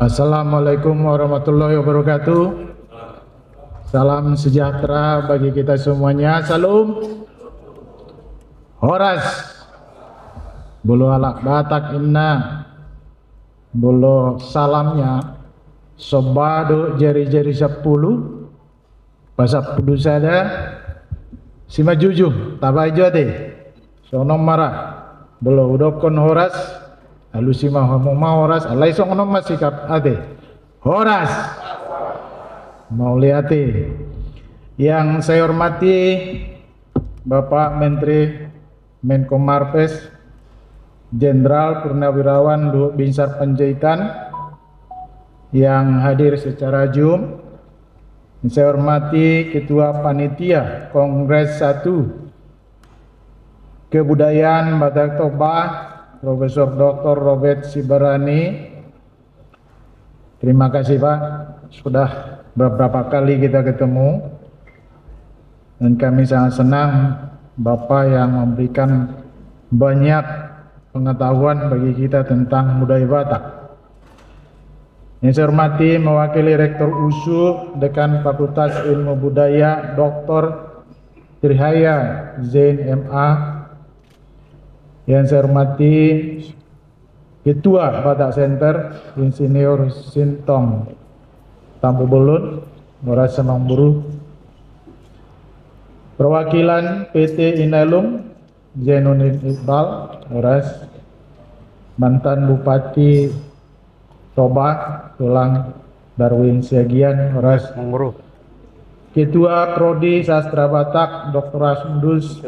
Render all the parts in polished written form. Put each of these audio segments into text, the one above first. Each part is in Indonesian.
Assalamualaikum warahmatullahi wabarakatuh. Salam sejahtera bagi kita semuanya. Salam Horas. Bulu alak Batak inna. Bulu salamnya sobado jari-jari 10 pasap pudu sada sima jujum tabai jode sonom marah bulu udokon horas lalu sima homoma horas alai songonom masikap ade horas mau lihat yang saya hormati Bapak Menteri Menko Marves Jenderal Purnawirawan Luhut Binsar Panjaitan yang hadir secara Zoom. Saya hormati Ketua Panitia Kongres 1 Kebudayaan Batak Toba Profesor Dr. Robert Sibarani. Terima kasih Pak, sudah beberapa kali kita ketemu dan kami sangat senang Bapak yang memberikan banyak pengetahuan bagi kita tentang budaya Batak. Yang saya hormati mewakili Rektor USU Dekan Fakultas Ilmu Budaya Dr. Trihaya Zain MA. Yang saya hormati Ketua Batak Center Insinyur Sintong Tampu Belun Horas Semang Buru. Perwakilan PT Inalum Zainuddin Iqbal Horas, mantan Bupati Toba Tulang Darwin Siagian Horas, Ketua Prodi Sastra Batak Dr. Asmudus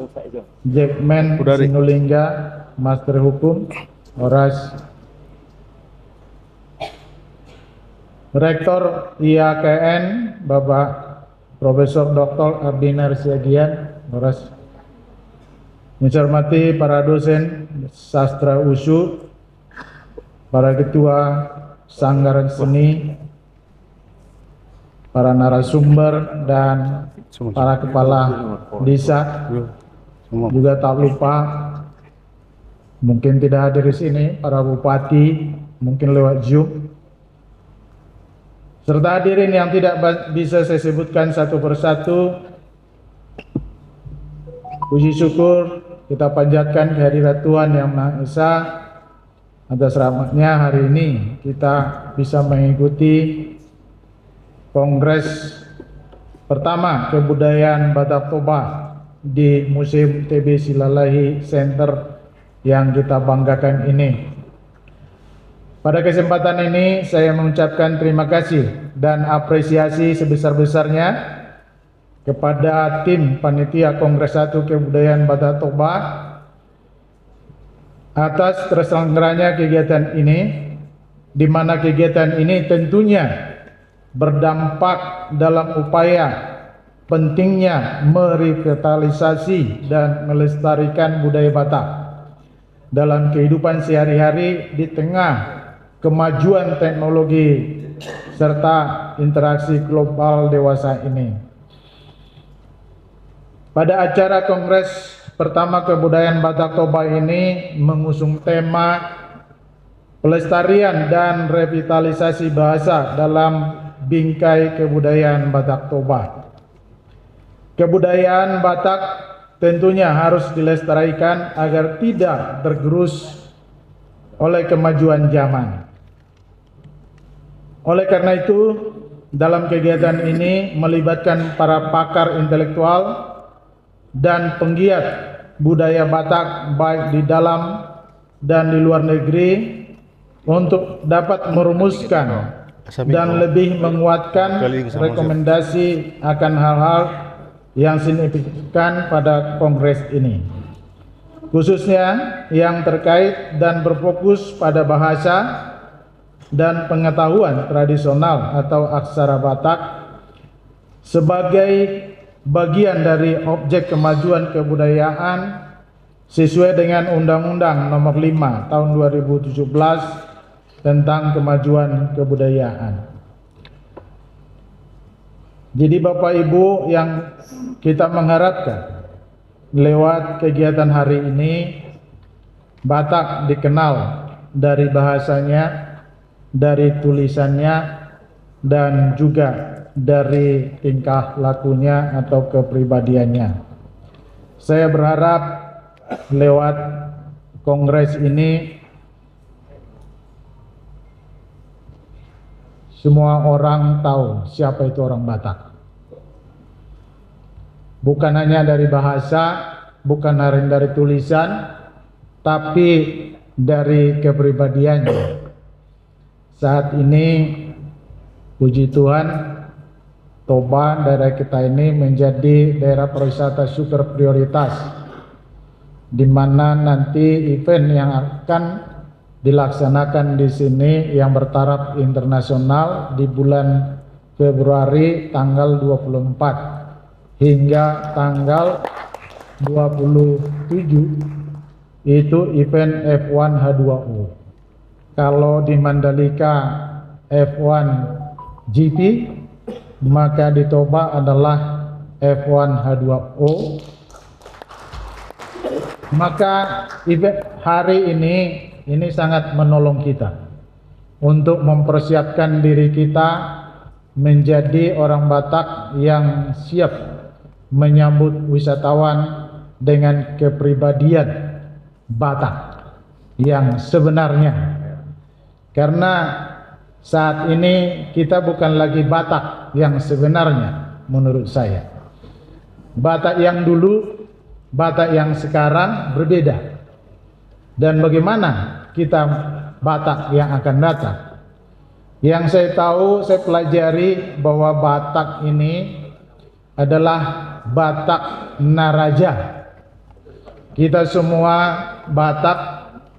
Jackman Sinulingga Master Hukum Horas, Rektor IAKN Bapak Profesor Dr. Abdinar Siagian Horas. Yang saya hormati para dosen sastra USU, para ketua sanggar seni, para narasumber dan para kepala desa, juga tak lupa mungkin tidak hadir di sini para bupati mungkin lewat Zoom, serta hadirin yang tidak bisa saya sebutkan satu persatu. Puji syukur kita panjatkan kehadirat Tuhan Yang Maha Esa atas rahmatnya hari ini kita bisa mengikuti Kongres pertama Kebudayaan Batak Toba di Museum TB Silalahi Center yang kita banggakan ini. Pada kesempatan ini saya mengucapkan terima kasih dan apresiasi sebesar-besarnya kepada tim Panitia Kongres 1 Kebudayaan Batak Toba atas terselenggaranya kegiatan ini, di mana kegiatan ini tentunya berdampak dalam upaya pentingnya merevitalisasi dan melestarikan budaya Batak dalam kehidupan sehari-hari di tengah kemajuan teknologi serta interaksi global dewasa ini. Pada acara Kongres pertama Kebudayaan Batak Toba ini mengusung tema pelestarian dan revitalisasi bahasa dalam bingkai kebudayaan Batak Toba. Kebudayaan Batak tentunya harus dilestarikan agar tidak tergerus oleh kemajuan zaman. Oleh karena itu, dalam kegiatan ini melibatkan para pakar intelektual dan penggiat budaya Batak baik di dalam dan di luar negeri untuk dapat merumuskan dan lebih menguatkan rekomendasi akan hal-hal yang signifikan pada kongres ini, khususnya yang terkait dan berfokus pada bahasa dan pengetahuan tradisional atau aksara Batak sebagai bagian dari objek kemajuan kebudayaan sesuai dengan Undang-Undang Nomor 5 Tahun 2017 tentang kemajuan kebudayaan. Jadi Bapak Ibu yang kita mengharapkan lewat kegiatan hari ini Batak dikenal dari bahasanya, dari tulisannya dan juga dari tingkah lakunya atau kepribadiannya. Saya berharap lewat kongres ini semua orang tahu siapa itu orang Batak. Bukan hanya dari bahasa, bukan hanya dari tulisan, tapi dari kepribadiannya. Saat ini, puji Tuhan, Toba, daerah kita ini menjadi daerah pariwisata super prioritas, di mana nanti event yang akan dilaksanakan di sini yang bertaraf internasional di bulan Februari tanggal 24 hingga tanggal 27 itu event F1 H2O. Kalau di Mandalika F1 GP, maka di Toba adalah F1 H2O. Maka event hari ini sangat menolong kita untuk mempersiapkan diri kita menjadi orang Batak yang siap menyambut wisatawan dengan kepribadian Batak yang sebenarnya. Karena saat ini kita bukan lagi Batak yang sebenarnya menurut saya. Batak yang dulu, Batak yang sekarang berbeda. Dan bagaimana kita Batak yang akan datang? Yang saya tahu, saya pelajari bahwa Batak ini adalah Batak Naraja. Kita semua Batak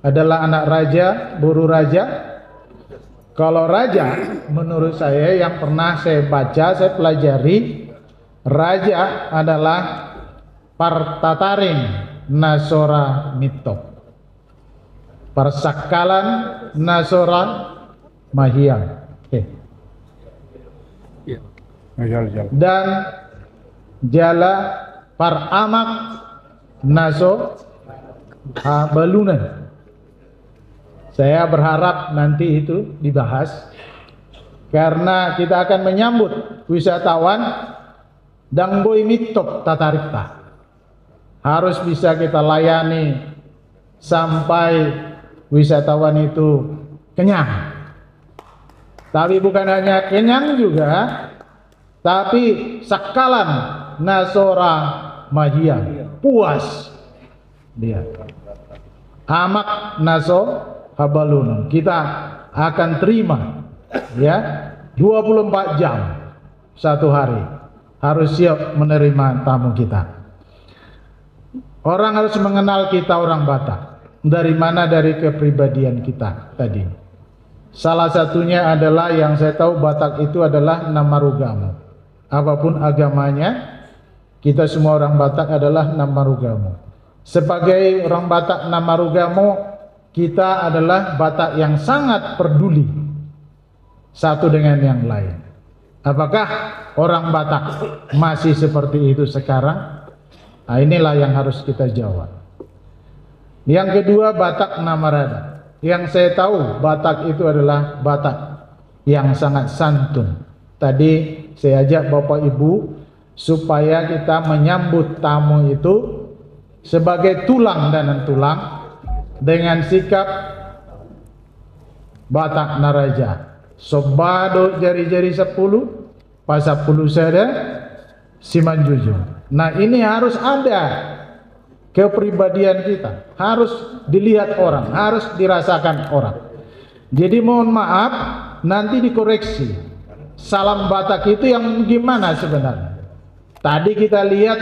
adalah anak raja, buru raja. Kalau raja, menurut saya yang pernah saya baca, saya pelajari, raja adalah Partataring Nasora Mito, Persakalan Nasora Mahiang. Dan Jala Paramak Naso Habalunan. Saya berharap nanti itu dibahas, karena kita akan menyambut wisatawan Dangboi Mitok Tatarikta. Harus bisa kita layani sampai wisatawan itu kenyang. Tapi bukan hanya kenyang juga, tapi sakalan Nasora Mahiang, puas dia. Amak Naso Habalunum, kita akan terima ya 24 jam satu hari, harus siap menerima tamu kita. Orang harus mengenal kita orang Batak. Dari mana? Dari kepribadian kita tadi. Salah satunya adalah yang saya tahu Batak itu adalah Namarugamo. Apapun agamanya, kita semua orang Batak adalah Namarugamo. Sebagai orang Batak Namarugamo, kita adalah Batak yang sangat peduli satu dengan yang lain. Apakah orang Batak masih seperti itu sekarang? Nah, inilah yang harus kita jawab. Yang kedua, Batak Namarada. Yang saya tahu Batak itu adalah Batak yang sangat santun. Tadi saya ajak Bapak Ibu supaya kita menyambut tamu itu sebagai tulang dan tulang dengan sikap Batak Naraja. Sobado jari-jari 10, pasapulu sada simanjujung. Nah, ini harus ada kepribadian kita, harus dilihat orang, harus dirasakan orang. Jadi mohon maaf, nanti dikoreksi. Salam Batak itu yang gimana sebenarnya? Tadi kita lihat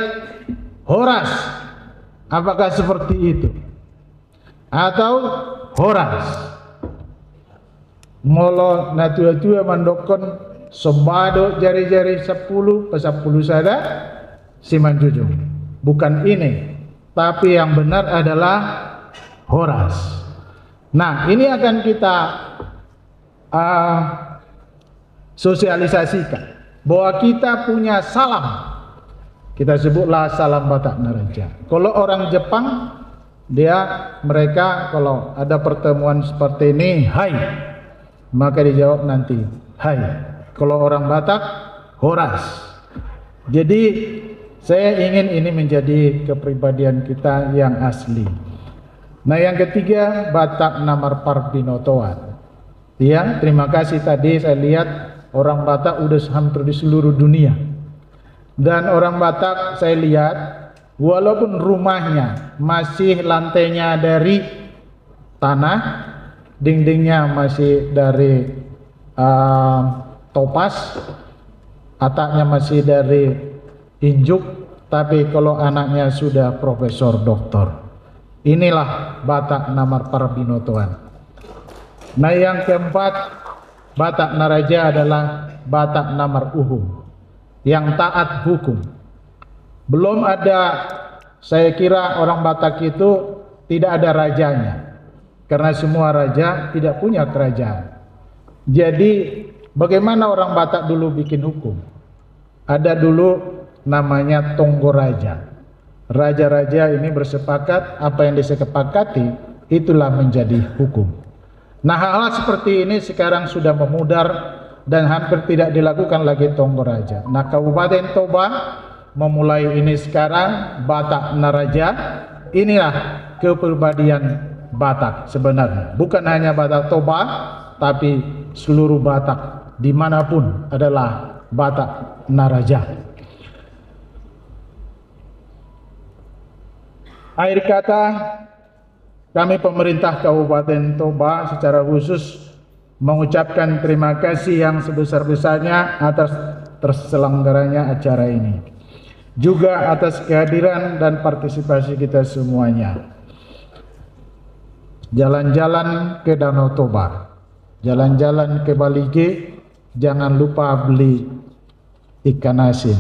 Horas, apakah seperti itu? Atau Horas molo natua-tua mandokon sobado jari-jari 10 pesapuluh sada simanjujung. Bukan ini, tapi yang benar adalah Horas. Nah, ini akan kita sosialisasikan bahwa kita punya salam. Kita sebutlah salam Batak Naraja. Kalau orang Jepang, mereka kalau ada pertemuan seperti ini, hai. Maka dijawab nanti, hai. Kalau orang Batak, horas. Jadi saya ingin ini menjadi kepribadian kita yang asli. Nah, yang ketiga, Batak Namar Parbinotoan. Ya, terima kasih tadi saya lihat orang Batak udah hampir di seluruh dunia. Dan orang Batak saya lihat walaupun rumahnya masih lantainya dari tanah, dindingnya masih dari topas, atapnya masih dari injuk, tapi kalau anaknya sudah profesor doktor. Inilah Batak Namar Parbinotoan. Nah, yang keempat, Batak Naraja adalah Batak Namar Uhum, yang taat hukum. Belum ada, saya kira orang Batak itu tidak ada rajanya, karena semua raja tidak punya kerajaan. Jadi bagaimana orang Batak dulu bikin hukum? Ada dulu namanya Tonggoraja. Raja-raja ini bersepakat, apa yang disepakati itulah menjadi hukum. Nah, hal-hal seperti ini sekarang sudah memudar dan hampir tidak dilakukan lagi Tonggoraja. Nah, Kabupaten Toba memulai ini sekarang, Batak Naraja. Inilah kepribadian Batak sebenarnya. Bukan hanya Batak Toba, tapi seluruh Batak dimanapun adalah Batak Naraja. Akhir kata, kami pemerintah Kabupaten Toba secara khusus mengucapkan terima kasih yang sebesar-besarnya atas terselenggaranya acara ini. Juga atas kehadiran dan partisipasi kita semuanya. Jalan-jalan ke Danau Toba, jalan-jalan ke Balige, jangan lupa beli ikan asin.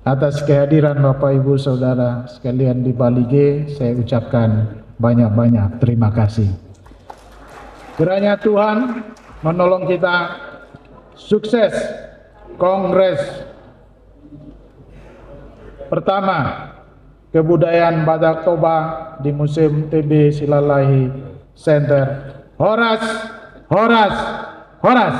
Atas kehadiran Bapak Ibu Saudara sekalian di Balige, saya ucapkan banyak-banyak terima kasih. Kiranya Tuhan menolong kita sukses Kongres pertama Kebudayaan Batak Toba di Museum TB Silalahi Center. Horas, horas, horas.